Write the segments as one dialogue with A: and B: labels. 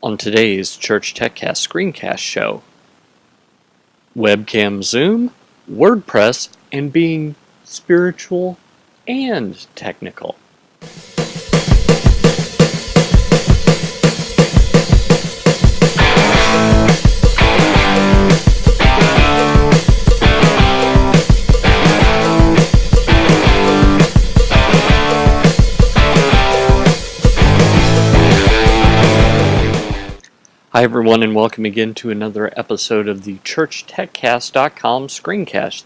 A: On today's Church TechCast screencast show, Webcam Zoom, WordPress, and being spiritual and technical. Hi everyone, and welcome again to another episode of the ChurchTechCast.com screencast.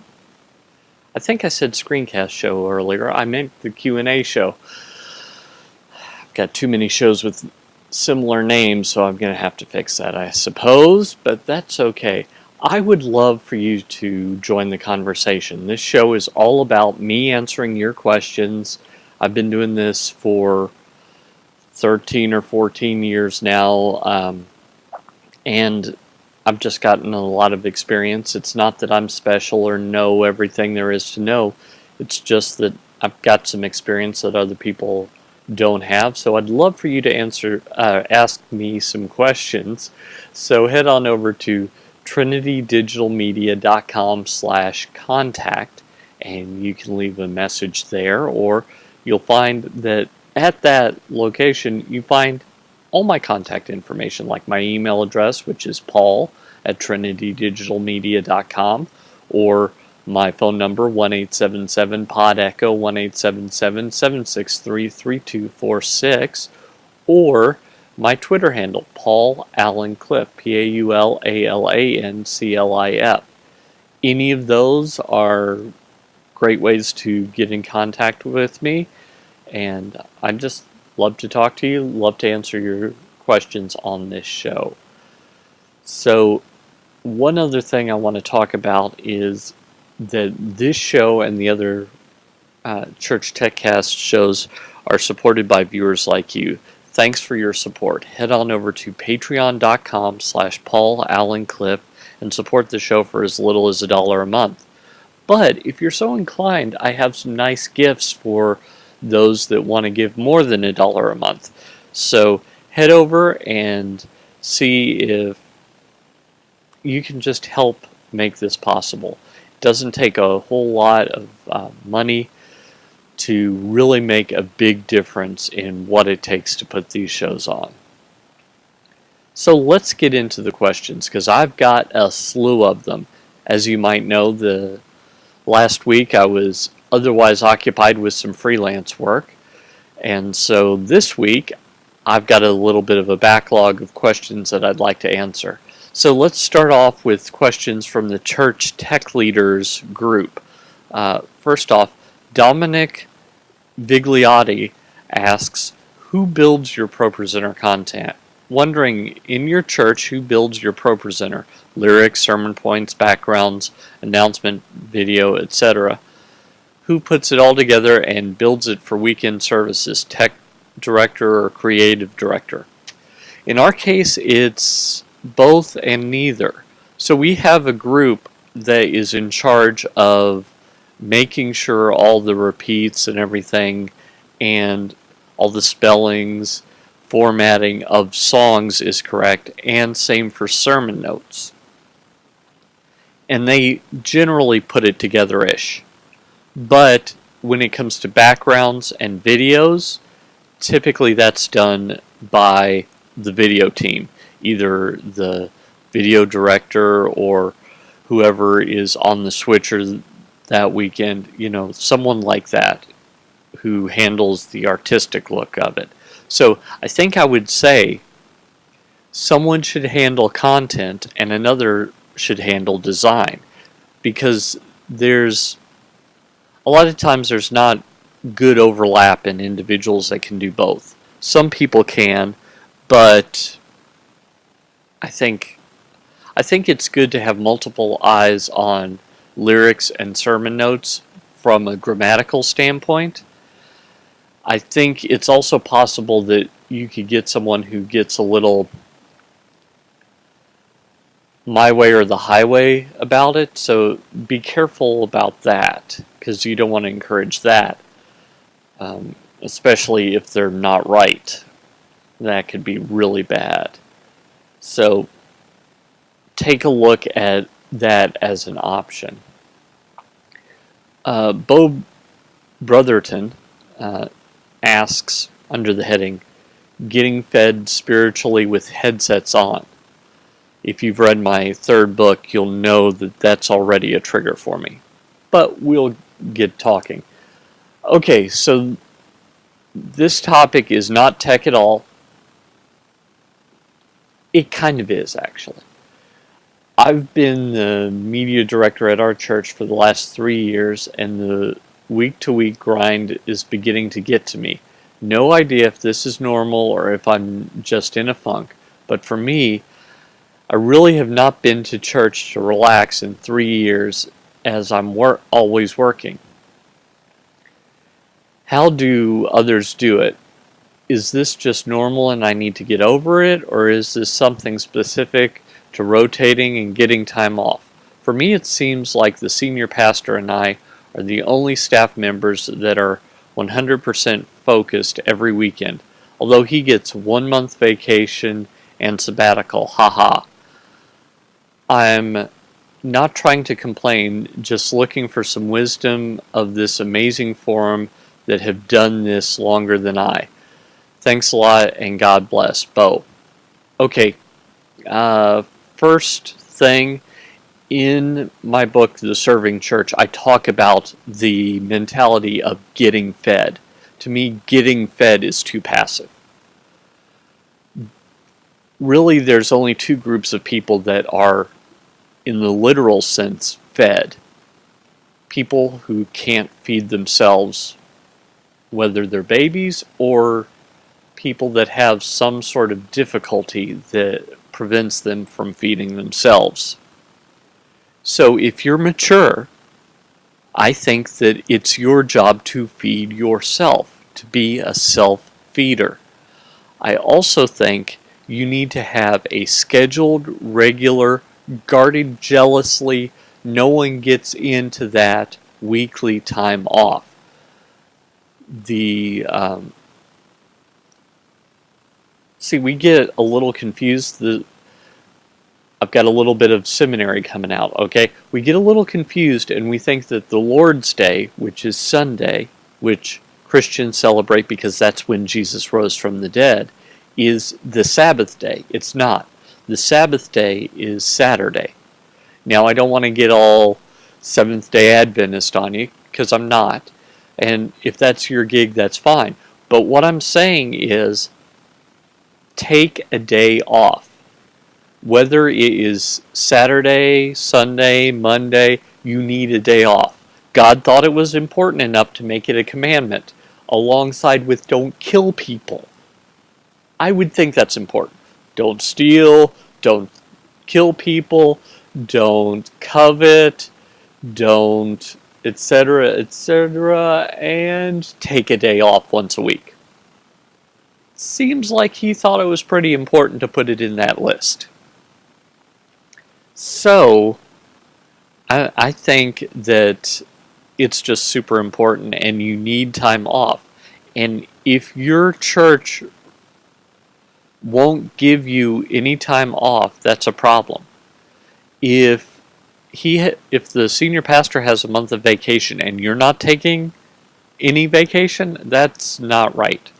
A: I think I said screencast show earlier. I meant the Q&A show. I've got too many shows with similar names, so I'm going to have to fix that, I suppose, but that's okay. I would love for you to join the conversation. This show is all about me answering your questions. I've been doing this for 13 or 14 years now. And I've just gotten a lot of experience. It's not that I'm special or know everything there is to know. It's just that I've got some experience that other people don't have. So I'd love for you to ask me some questions. So head on over to trinitydigitalmedia.com/contact and you can leave a message there, or you'll find that at that location you find all my contact information, like my email address, which is paul@trinitydigitalmedia.com, or my phone number, 1-877-POD-ECHO, 1-877-763-3246, or my Twitter handle, Paul Allen Cliff, PaulAlanClif. Any of those are great ways to get in contact with me, and I just love to talk to you, love to answer your questions on this show. So, one other thing I want to talk about is that this show and the other Church TechCast shows are supported by viewers like you. Thanks for your support. Head on over to patreon.com/PaulAllenCliff and support the show for as little as $1 a month. But if you're so inclined, I have some nice gifts for those that want to give more than $1 a month. So head over and see if you can just help make this possible. It doesn't take a whole lot of money to really make a big difference in what it takes to put these shows on. So let's get into the questions, because I've got a slew of them. As you might know, the last week I was otherwise occupied with some freelance work, and so this week I've got a little bit of a backlog of questions that I'd like to answer. So let's start off with questions from the Church Tech Leaders group. First off, Dominic Vigliotti asks, who builds your ProPresenter content? Wondering, in your church, who builds your ProPresenter? Lyrics, sermon points, backgrounds, announcement video, etc. Who puts it all together and builds it for weekend services, tech director or creative director? In our case, it's both and neither. So we have a group that is in charge of making sure all the repeats and everything and all the spellings, formatting of songs is correct, and same for sermon notes. And they generally put it together-ish. But when it comes to backgrounds and videos, typically that's done by the video team, either the video director or whoever is on the switcher that weekend, someone like that who handles the artistic look of it. So I think I would say someone should handle content and another should handle design, because a lot of times there's not good overlap in individuals that can do both. Some people can, but I think it's good to have multiple eyes on lyrics and sermon notes from a grammatical standpoint. I think it's also possible that you could get someone who gets a little my way or the highway about it, so be careful about that, because you don't want to encourage that, especially if they're not right. That could be really bad. So take a look at that as an option. Bo Brotherton asks under the heading, Getting Fed Spiritually with Headsets On. If you've read my third book, you'll know that that's already a trigger for me. But we'll get talking. Okay, so this topic is not tech at all. It kind of is, actually. I've been the media director at our church for the last 3 years, and the week-to-week grind is beginning to get to me. No idea if this is normal or if I'm just in a funk, but for me, I really have not been to church to relax in 3 years, as I'm always working. How do others do it? Is this just normal and I need to get over it, or is this something specific to rotating and getting time off? For me, it seems like the senior pastor and I are the only staff members that are 100% focused every weekend, although he gets 1 month vacation and sabbatical, haha. I'm not trying to complain, just looking for some wisdom of this amazing forum that have done this longer than I. Thanks a lot, and God bless. Bo. Okay, first thing, in my book, The Serving Church, I talk about the mentality of getting fed. To me, getting fed is too passive. Really, there's only two groups of people that are, in the literal sense, fed. People who can't feed themselves, whether they're babies or people that have some sort of difficulty that prevents them from feeding themselves. So if you're mature, I think that it's your job to feed yourself, to be a self-feeder. I also think you need to have a scheduled, regular, guarded jealously, no one gets into that weekly time off. See, we get a little confused. I've got a little bit of seminary coming out, okay? We get a little confused and we think that the Lord's Day, which is Sunday, which Christians celebrate because that's when Jesus rose from the dead, is the Sabbath day. It's not. The Sabbath day is Saturday. Now, I don't want to get all Seventh-day Adventist on you, because I'm not. And if that's your gig, that's fine. But what I'm saying is, take a day off. Whether it is Saturday, Sunday, Monday, you need a day off. God thought it was important enough to make it a commandment, alongside with don't kill people. I would think that's important. Don't steal, don't kill people, don't covet, don't, etc., etc., and take a day off once a week. Seems like he thought it was pretty important to put it in that list. So, I think that it's just super important and you need time off. And if your church won't give you any time off, that's a problem. If the senior pastor has a month of vacation and you're not taking any vacation, that's not right.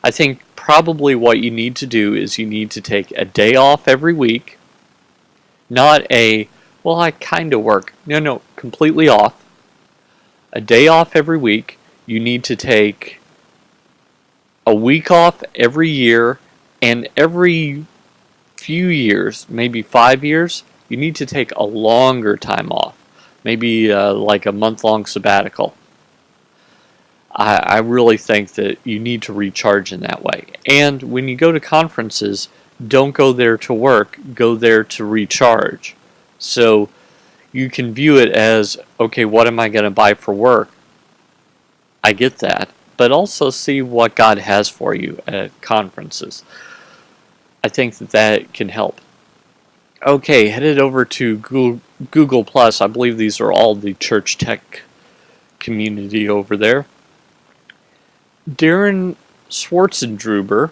A: I think probably what you need to do is you need to take a day off every week. Not well, I kind of work. No, completely off. A day off every week. You need to take a week off every year, and every few years, maybe 5 years, you need to take a longer time off. Maybe like a month-long sabbatical. I really think that you need to recharge in that way. And when you go to conferences, don't go there to work, go there to recharge. So you can view it as, okay, what am I going to buy for work? I get that. But also see what God has for you at conferences. I think that can help. Okay, headed over to Google Plus. I believe these are all the church tech community over there. Darren Schwartzendruber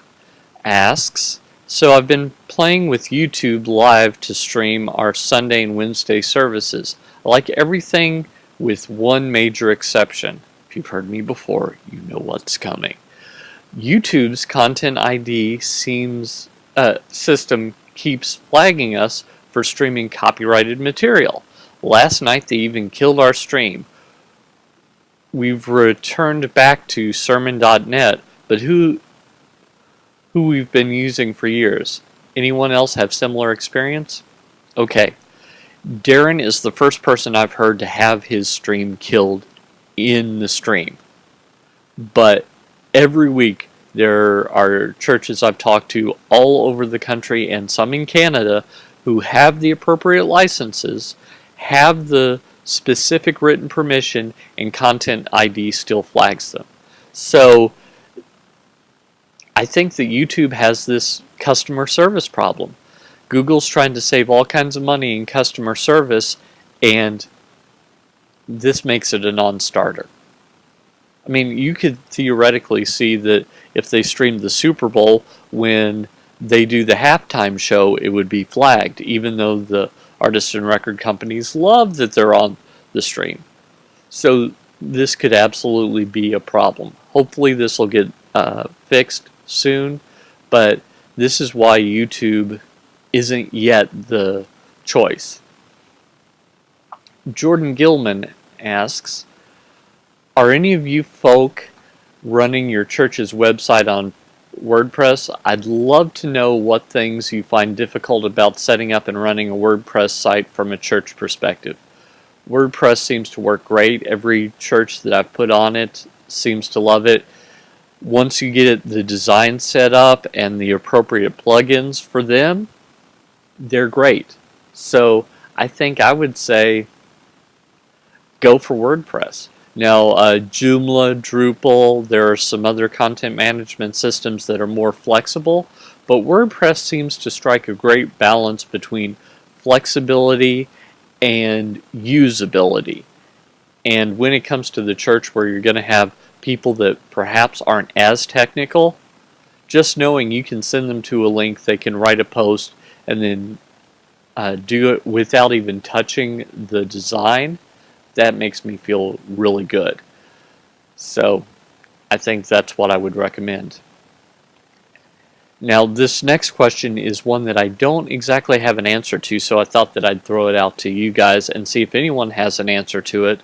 A: asks, so I've been playing with YouTube Live to stream our Sunday and Wednesday services. I like everything with one major exception. If you've heard me before, you know what's coming. YouTube's Content ID system keeps flagging us for streaming copyrighted material. Last night they even killed our stream. We've returned back to sermon.net, but who we've been using for years. Anyone else have similar experience? Okay, Darren is the first person I've heard to have his stream killed in the stream. But every week there are churches I've talked to all over the country and some in Canada who have the appropriate licenses, have the specific written permission, and Content ID still flags them. So I think that YouTube has this customer service problem. Google's trying to save all kinds of money in customer service, and this makes it a non-starter. I mean, you could theoretically see that if they streamed the Super Bowl, when they do the halftime show, it would be flagged, even though the artists and record companies love that they're on the stream. So this could absolutely be a problem. Hopefully this will get fixed soon, but this is why YouTube isn't yet the choice. Jordan Gilman asks, are any of you folk running your church's website on WordPress? I'd love to know what things you find difficult about setting up and running a WordPress site from a church perspective. WordPress seems to work great. Every church that I've put on it seems to love it. Once you get the design set up and the appropriate plugins for them, they're great. So I think I would say go for WordPress. Now, Joomla, Drupal, there are some other content management systems that are more flexible, but WordPress seems to strike a great balance between flexibility and usability. And when it comes to the church where you're going to have people that perhaps aren't as technical, just knowing you can send them to a link, they can write a post, and then do it without even touching the design, that makes me feel really good. So I think that's what I would recommend. Now this next question is one that I don't exactly have an answer to, so I thought that I'd throw it out to you guys and see if anyone has an answer to it.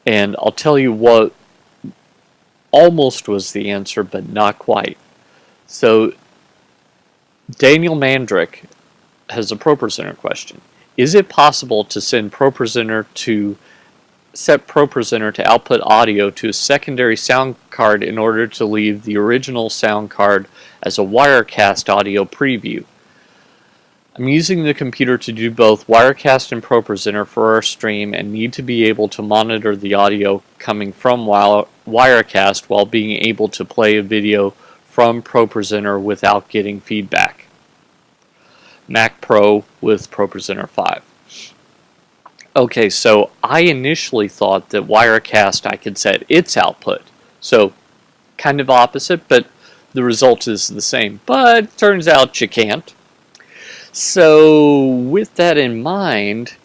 A: And I'll tell you what almost was the answer, but not quite. So Daniel Mandrick has a ProPresenter question. Is it possible to send set ProPresenter to output audio to a secondary sound card in order to leave the original sound card as a Wirecast audio preview? I'm using the computer to do both Wirecast and ProPresenter for our stream and need to be able to monitor the audio coming from Wirecast while being able to play a video from ProPresenter without getting feedback. Mac Pro with ProPresenter 5. Okay, so I initially thought that Wirecast I could set its output. So kind of opposite, but the result is the same. But turns out you can't. So with that in mind,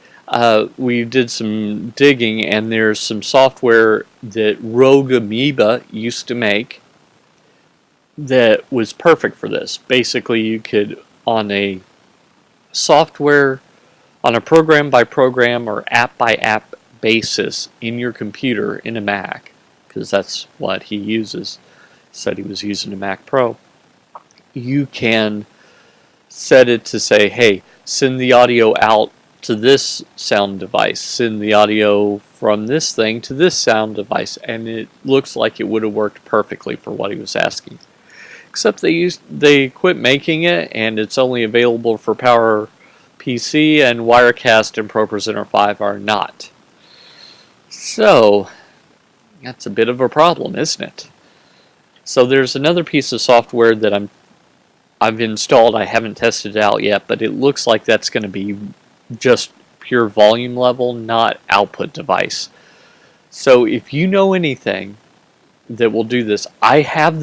A: we did some digging, and there's some software that Rogue Amoeba used to make that was perfect for this. Basically, you could, on a program by program or app by app basis in your computer in a Mac, because that's what he uses. Said he was using a Mac Pro. You can set it to say, hey, send the audio out to this sound device, send the audio from this thing to this sound device, and it looks like it would have worked perfectly for what he was asking. Except they quit making it, and it's only available for PowerPC, and Wirecast and ProPresenter 5 are not. So that's a bit of a problem, isn't it? So there's another piece of software that I've installed. I haven't tested it out yet, but it looks like that's going to be just pure volume level, not output device. So if you know anything that will do this, I have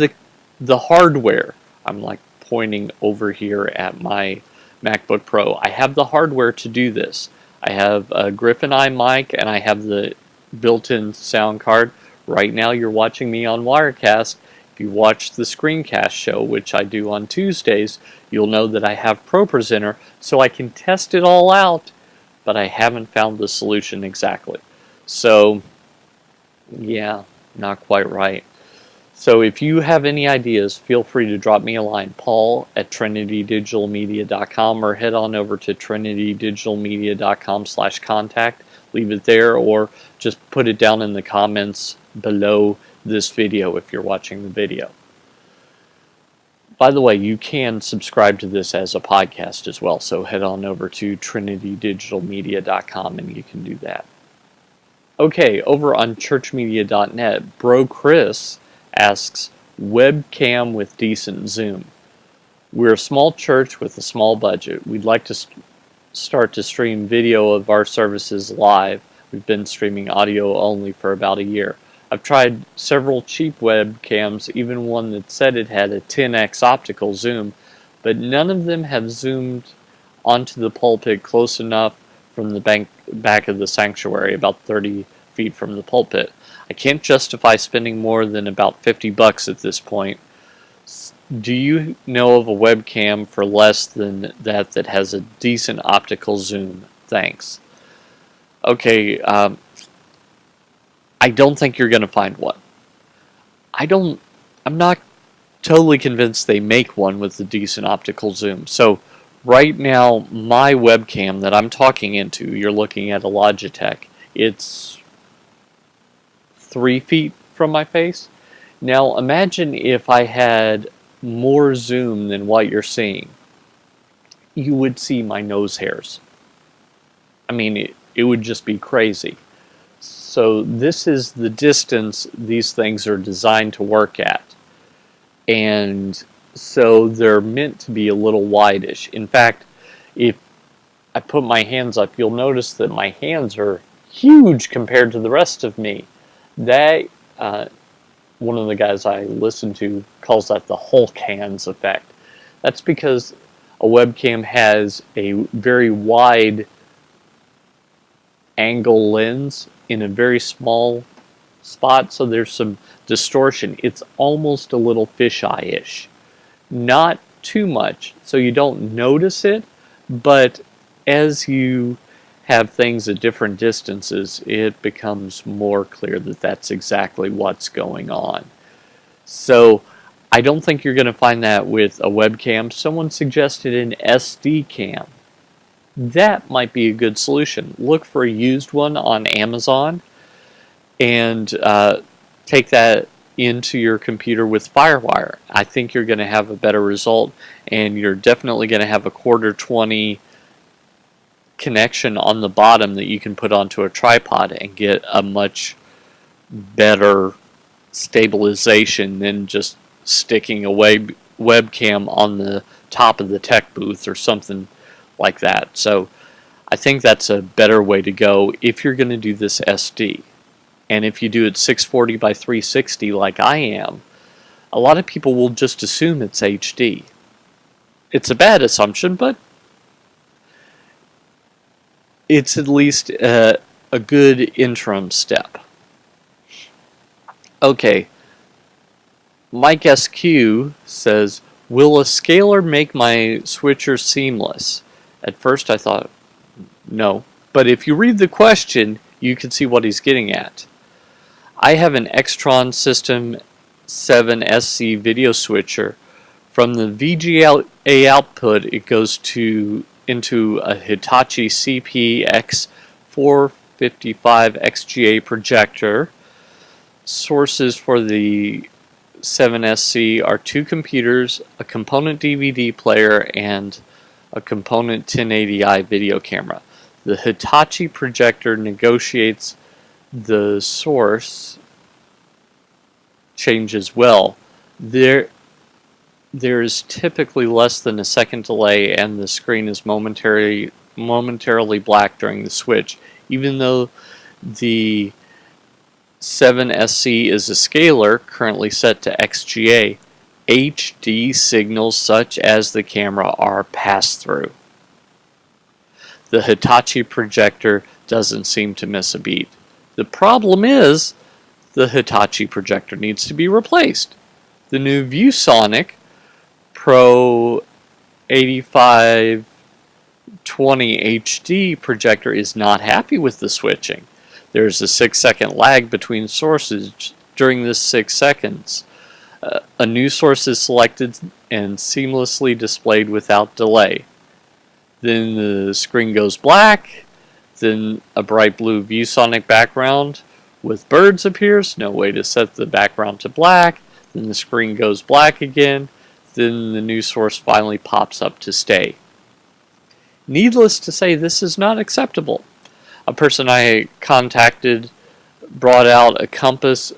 A: the hardware. I'm like pointing over here at my MacBook Pro. I have the hardware to do this. I have a Griffin mic and I have the built-in sound card. Right now you're watching me on Wirecast. If you watch the screencast show, which I do on Tuesdays, you'll know that I have ProPresenter, so I can test it all out, but I haven't found the solution exactly. So, yeah, not quite right. So if you have any ideas, feel free to drop me a line, paul@trinitydigitalmedia.com, or head on over to trinitydigitalmedia.com/contact. Leave it there, or just put it down in the comments below this video if you're watching the video. By the way, you can subscribe to this as a podcast as well, so head on over to trinitydigitalmedia.com and you can do that. Okay, over on churchmedia.net, Bro Chris asks, webcam with decent zoom. We're a small church with a small budget. We'd like to start to stream video of our services live. We've been streaming audio only for about a year. I've tried several cheap webcams, even one that said it had a 10x optical zoom, but none of them have zoomed onto the pulpit close enough from the back of the sanctuary, about 30 feet from the pulpit. I can't justify spending more than about $50 at this point. Do you know of a webcam for less than that has a decent optical zoom? Thanks. Okay, I don't think you're going to find one. I'm not totally convinced they make one with a decent optical zoom. So right now, my webcam that I'm talking into, you're looking at a Logitech. It's 3 feet from my face. Now imagine if I had more zoom than what you're seeing. You would see my nose hairs. I mean, it would just be crazy. So this is the distance these things are designed to work at. And so they're meant to be a little wide-ish. In fact, if I put my hands up, you'll notice that my hands are huge compared to the rest of me. That, one of the guys I listen to calls that the Hulk hands effect. That's because a webcam has a very wide angle lens in a very small spot, so there's some distortion. It's almost a little fisheye-ish. Not too much, so you don't notice it, but as you have things at different distances, it becomes more clear that that's exactly what's going on. So I don't think you're going to find that with a webcam. Someone suggested an SD cam. That might be a good solution. Look for a used one on Amazon and take that into your computer with FireWire. I think you're going to have a better result, and you're definitely going to have a 1/4-20 connection on the bottom that you can put onto a tripod and get a much better stabilization than just sticking a webcam on the top of the tech booth or something like that. So I think that's a better way to go if you're going to do this SD. And if you do it 640 by 360 like I am, a lot of people will just assume it's HD. It's a bad assumption, but it's at least a good interim step. Okay, Mike SQ says, will a scalar make my switcher seamless? At first I thought, no. But if you read the question, you can see what he's getting at. I have an Extron System 7 SC video switcher. From the VGA output, it goes into a Hitachi CPX455 XGA projector. Sources for the 7SC are 2 computers, a component DVD player, and a component 1080i video camera. The Hitachi projector negotiates the source change as well. There is typically less than a second delay, and the screen is momentarily black during the switch. Even though the 7SC is a scalar currently set to XGA, HD signals such as the camera are pass-through. The Hitachi projector doesn't seem to miss a beat. The problem is, the Hitachi projector needs to be replaced. The new ViewSonic Pro 8520 HD projector is not happy with the switching. There's a 6-second lag between sources during this 6 seconds. A new source is selected and seamlessly displayed without delay. Then the screen goes black, then a bright blue ViewSonic background with birds appears, no way to set the background to black, then the screen goes black again, then the new source finally pops up to stay. Needless to say, this is not acceptable. A person I contacted brought out a Compass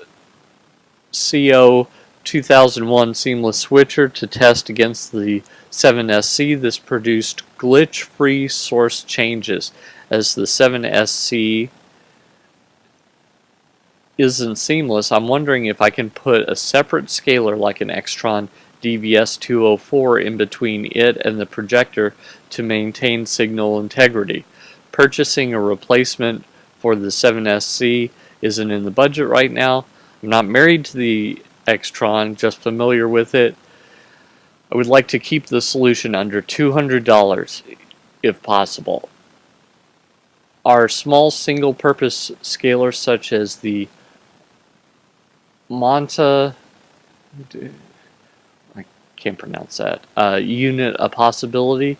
A: CO 2001 seamless switcher to test against the 7SC. This produced glitch-free source changes, as the 7SC isn't seamless. I'm wondering if I can put a separate scalar like an Extron DVS204 in between it and the projector to maintain signal integrity. Purchasing a replacement for the 7SC isn't in the budget right now. I'm not married to the Extron, just familiar with it. I would like to keep the solution under $200 if possible. Are small single-purpose scalars such as the Monta, I can't pronounce that, unit a possibility?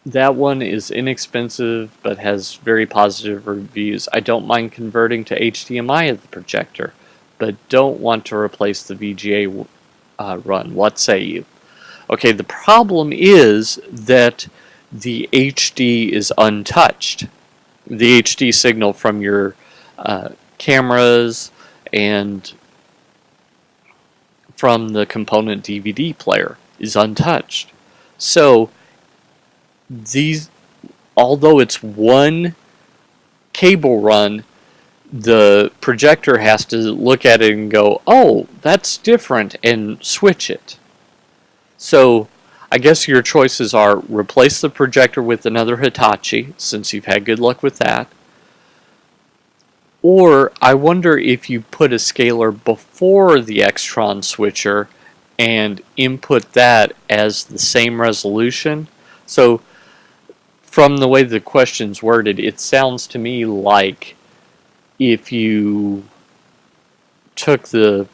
A: That one is inexpensive but has very positive reviews. I don't mind converting to HDMI of the projector, but don't want to replace the VGA run. What say you? Okay, the problem is that the HD is untouched. The HD signal from your cameras and from the component DVD player is untouched. So these, although it's one cable run, the projector has to look at it and go, oh, that's different, and switch it. So I guess your choices are replace the projector with another Hitachi, since you've had good luck with that. Or I wonder if you put a scalar before the Extron switcher and input that as the same resolution. So from the way the question's worded, it sounds to me like if you took if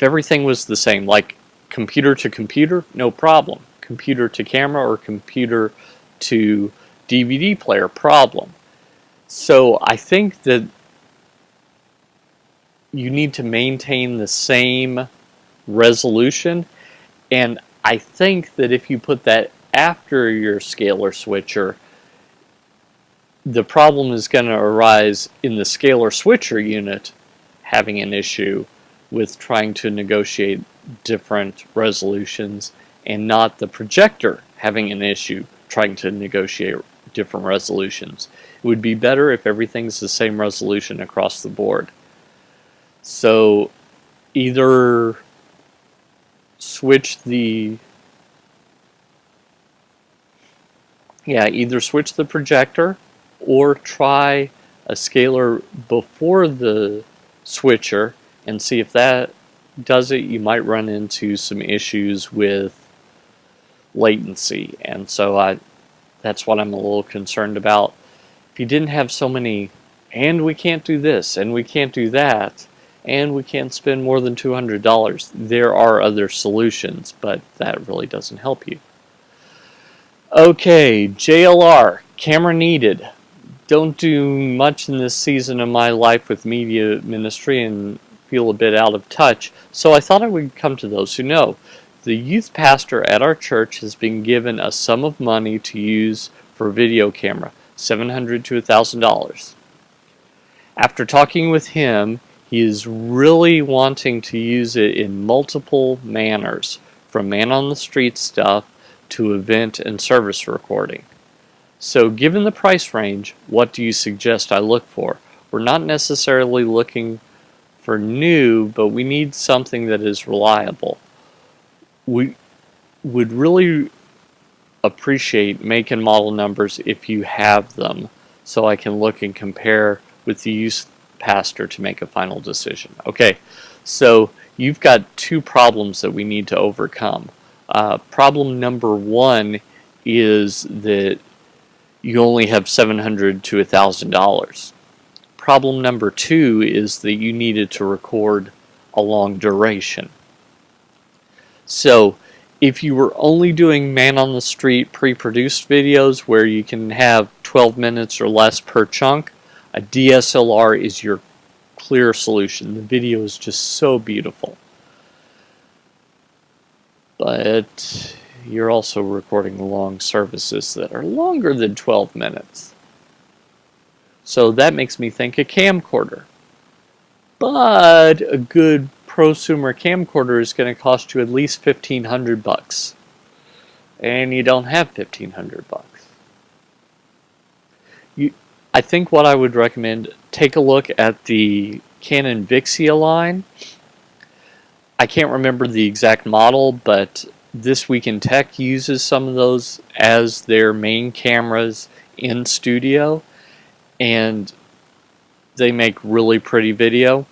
A: everything was the same, like computer to computer, no problem. Computer to camera or computer to DVD player, problem. So I think that you need to maintain the same resolution, and I think that if you put that after your scalar switcher, the problem is going to arise in the scalar switcher unit having an issue with trying to negotiate different resolutions, and not the projector having an issue trying to negotiate different resolutions. It would be better if everything's the same resolution across the board. So either switch the projector or try a scalar before the switcher and see if that does it. You might run into some issues with latency, and so that's what I'm a little concerned about. If you didn't have so many, and we can't do this, and we can't do that, and we can't spend more than $200, there are other solutions, but that really doesn't help you. Okay, JLR, camera needed. Don't do much in this season of my life with media ministry and feel a bit out of touch, so I thought I would come to those who know. The youth pastor at our church has been given a sum of money to use for video camera, $700 to $1,000. After talking with him, he is really wanting to use it in multiple manners, from man-on-the-street stuff to event and service recording. So given the price range, what do you suggest I look for? We're not necessarily looking for new, but we need something that is reliable. We would really appreciate make and model numbers if you have them, so I can look and compare with the use pastor to make a final decision. Okay, so you've got two problems that we need to overcome. Problem number one is that you only have $700 to $1,000. Problem number two is that you needed to record a long duration. So if you were only doing man on the street pre-produced videos where you can have 12 minutes or less per chunk, a DSLR is your clear solution. The video is just so beautiful. But you're also recording long services that are longer than 12 minutes. So that makes me think a camcorder. But a good prosumer camcorder is going to cost you at least $1,500. And you don't have $1,500. I think what I would recommend, take a look at the Canon Vixia line. I can't remember the exact model, but This Week in Tech uses some of those as their main cameras in studio, and they make really pretty video.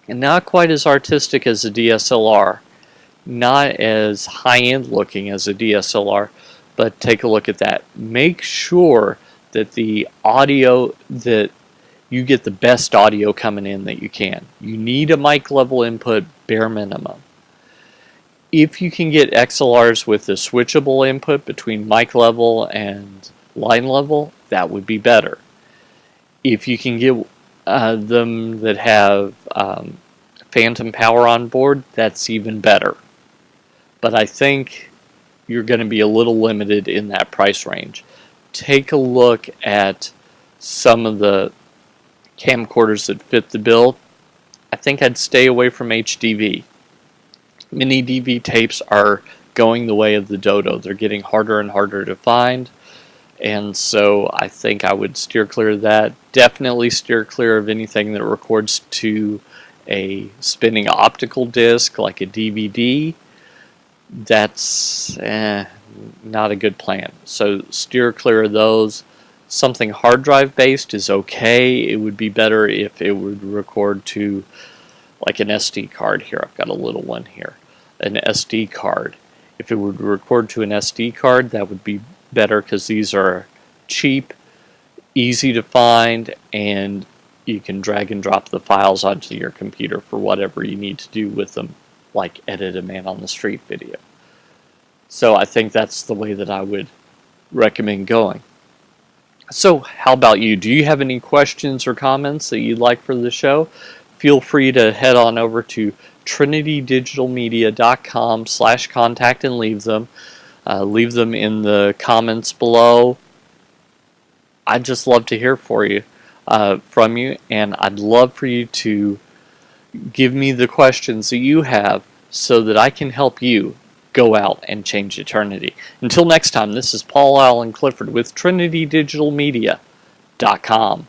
A: And not quite as artistic as a DSLR, not as high-end looking as a DSLR, but take a look at that. Make sure that the audio, that you get the best audio coming in that you can. You need a mic level input, bare minimum. If you can get XLRs with a switchable input between mic level and line level, that would be better. If you can get them that have phantom power on board, that's even better. But I think you're going to be a little limited in that price range. Take a look at some of the camcorders that fit the bill. I think I'd stay away from HDV. Mini DV tapes are going the way of the dodo. They're getting harder and harder to find, and so I think I would steer clear of that. Definitely steer clear of anything that records to a spinning optical disc like a DVD. That's not a good plan. So steer clear of those. Something hard drive based is okay. It would be better if it would record to like an SD card here. I've got a little one here. An SD card. If it would record to an SD card, that would be better because these are cheap, easy to find, and you can drag and drop the files onto your computer for whatever you need to do with them, like edit a man on the street video. So I think that's the way that I would recommend going. So how about you? Do you have any questions or comments that you'd like for the show? Feel free to head on over to trinitydigitalmedia.com/contact and leave them. Leave them in the comments below. I'd just love to hear from you, and I'd love for you to give me the questions that you have so that I can help you go out and change eternity. Until next time, this is Paul Allen Clifford with trinitydigitalmedia.com.